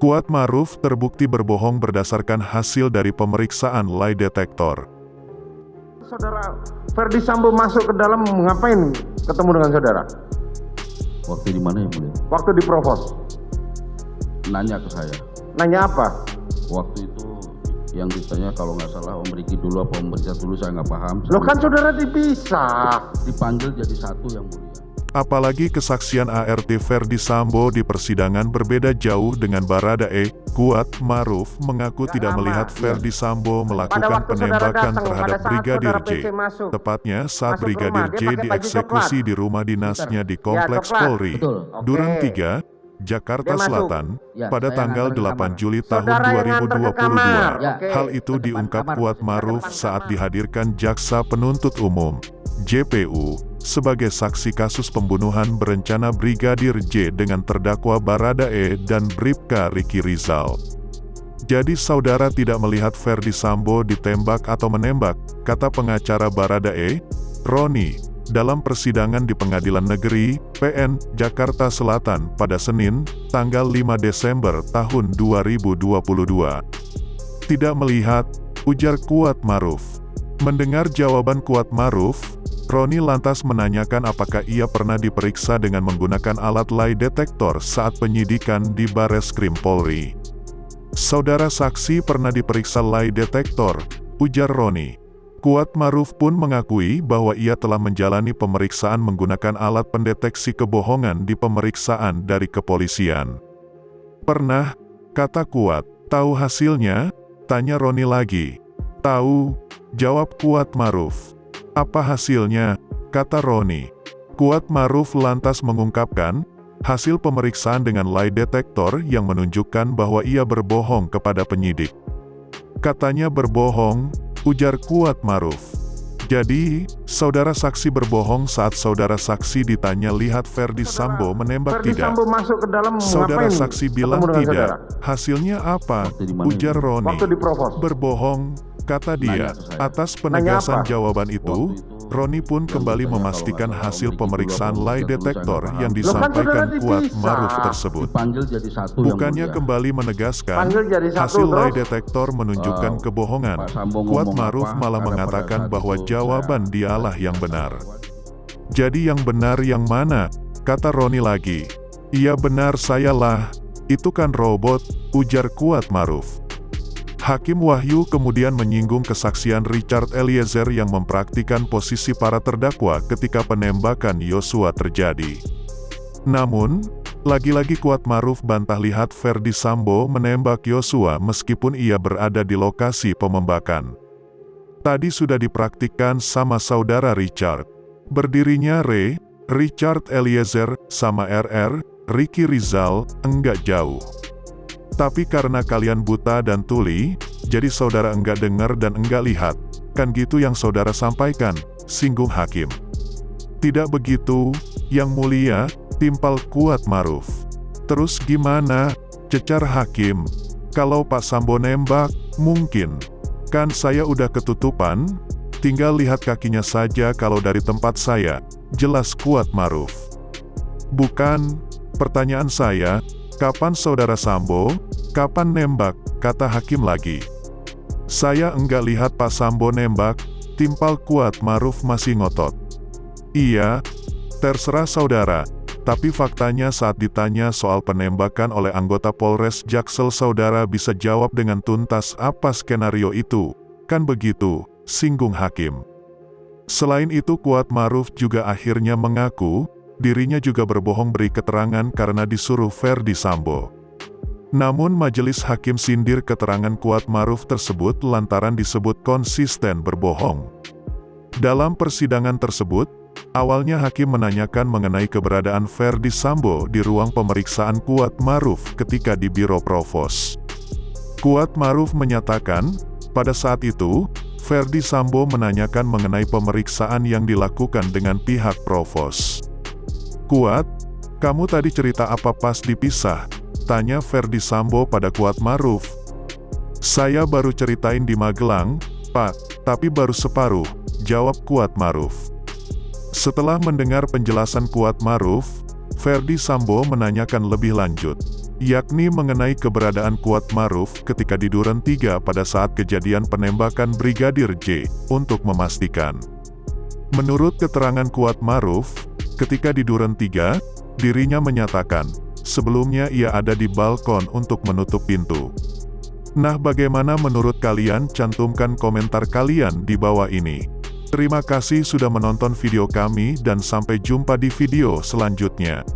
Kuat Maruf terbukti berbohong berdasarkan hasil dari pemeriksaan lie detector. Saudara Ferdi Sambo masuk ke dalam ngapain ketemu dengan saudara? Waktu di mana ya mulia? Waktu di Provos. Nanya ke saya. Nanya apa? Waktu itu yang ditanya kalau nggak salah Om Riki dulu apa Om Rizal dulu, saya nggak paham. Loh kan saudara dipisah. Dipanggil jadi satu yang mulia. Apalagi kesaksian ART Ferdi Sambo di persidangan berbeda jauh dengan Baradae. Kuat Maruf mengaku tidak melihat Ferdi Sambo melakukan penembakan terhadap Brigadir J. Tepatnya saat Brigadir J dieksekusi di rumah dinasnya di Kompleks Polri, Duren 3, Jakarta Selatan, pada tanggal 8 Juli tahun 2022. Hal itu diungkap Kuat Maruf saat dihadirkan Jaksa Penuntut Umum, JPU, sebagai saksi kasus pembunuhan berencana Brigadir J dengan terdakwa Baradae dan Bribka Riki Rizal. Jadi saudara tidak melihat Ferdi Sambo ditembak atau menembak, kata pengacara Baradae, Roni, dalam persidangan di Pengadilan Negeri, PN, Jakarta Selatan pada Senin, tanggal 5 Desember tahun 2022. Tidak melihat, ujar Kuat Maruf. Mendengar jawaban Kuat Maruf, Roni lantas menanyakan apakah ia pernah diperiksa dengan menggunakan alat lie detector saat penyidikan di Bareskrim Polri. Saudara saksi pernah diperiksa lie detector, ujar Roni. Kuat Maruf pun mengakui bahwa ia telah menjalani pemeriksaan menggunakan alat pendeteksi kebohongan di pemeriksaan dari kepolisian. Pernah, kata Kuat. Tahu hasilnya? Tanya Roni lagi. Tahu, jawab Kuat Maruf. Apa hasilnya? Kata Roni. Kuat Maruf lantas mengungkapkan, hasil pemeriksaan dengan lie detector yang menunjukkan bahwa ia berbohong kepada penyidik. Katanya berbohong, ujar Kuat Maruf. Jadi, saudara saksi berbohong saat saudara saksi ditanya lihat Ferdi Sambo menembak Ferdi tidak. Sambo masuk ke dalam Saudara ngapain saksi bilang ketemu dengan tidak. saudara? Hasilnya apa? Ujar Roni. Waktu di Provos. Berbohong, kata dia. Nanya ke saya. Atas penegasan apa? jawaban itu, Roni pun kembali memastikan hasil pemeriksaan lie detector yang disampaikan Kuat Maruf tersebut. Dipanggil jadi satu Bukannya yang mulia. kembali menegaskan, Panggil jadi satu, hasil lie terus? detektor menunjukkan kebohongan. Pak Sambo Kuat ngomong Maruf apa, malah karena pada mengatakan saat bahwa itu jawaban saya- dialah yang benar. Jadi yang benar yang mana? Kata Roni lagi. Iya benar sayalah, itu kan robot, ujar Kuat Maruf. Hakim Wahyu kemudian menyinggung kesaksian Richard Eliezer yang mempraktikkan posisi para terdakwa ketika penembakan Yosua terjadi. Namun, lagi-lagi Kuat Maruf bantah lihat Ferdi Sambo menembak Yosua meskipun ia berada di lokasi pemembakan. Tadi sudah dipraktikkan sama saudara Richard. Berdirinya Richard Eliezer sama Riki Rizal, enggak jauh. Tapi karena kalian buta dan tuli, jadi saudara enggak dengar dan enggak lihat. Kan gitu yang saudara sampaikan, singgung hakim. Tidak begitu, yang mulia, timpal Kuat Maruf. Terus gimana? Cecar hakim. Kalau Pak Sambo nembak, mungkin. Kan saya udah ketutupan, tinggal lihat kakinya saja kalau dari tempat saya, jelas Kuat Maruf. Bukan, pertanyaan saya, kapan saudara Sambo, kapan nembak, kata hakim lagi. Saya enggak lihat Pak Sambo nembak, timpal Kuat Maruf masih ngotot. Iya, terserah saudara, tapi faktanya saat ditanya soal penembakan oleh anggota Polres Jaksel saudara bisa jawab dengan tuntas apa skenario itu, kan begitu, singgung hakim. Selain itu Kuat Maruf juga akhirnya mengaku, dirinya juga berbohong beri keterangan karena disuruh Ferdi Sambo. Namun majelis hakim sindir keterangan Kuat Maruf tersebut lantaran disebut konsisten berbohong. Dalam persidangan tersebut, awalnya hakim menanyakan mengenai keberadaan Ferdi Sambo di ruang pemeriksaan Kuat Maruf ketika di Biro Provos. Kuat Maruf menyatakan, pada saat itu, Ferdi Sambo menanyakan mengenai pemeriksaan yang dilakukan dengan pihak Provos. Kuat, kamu tadi cerita apa pas dipisah? Tanya Ferdi Sambo pada Kuat Maruf. Saya baru ceritain di Magelang, Pak, tapi baru separuh, jawab Kuat Maruf. Setelah mendengar penjelasan Kuat Maruf, Ferdi Sambo menanyakan lebih lanjut. yakni mengenai keberadaan Kuat Maruf ketika di Duren 3 pada saat kejadian penembakan Brigadir J, untuk memastikan. Menurut keterangan Kuat Maruf, ketika di Duren 3, dirinya menyatakan, sebelumnya ia ada di balkon untuk menutup pintu. Nah, bagaimana menurut kalian? Cantumkan komentar kalian di bawah ini. Terima kasih sudah menonton video kami dan sampai jumpa di video selanjutnya.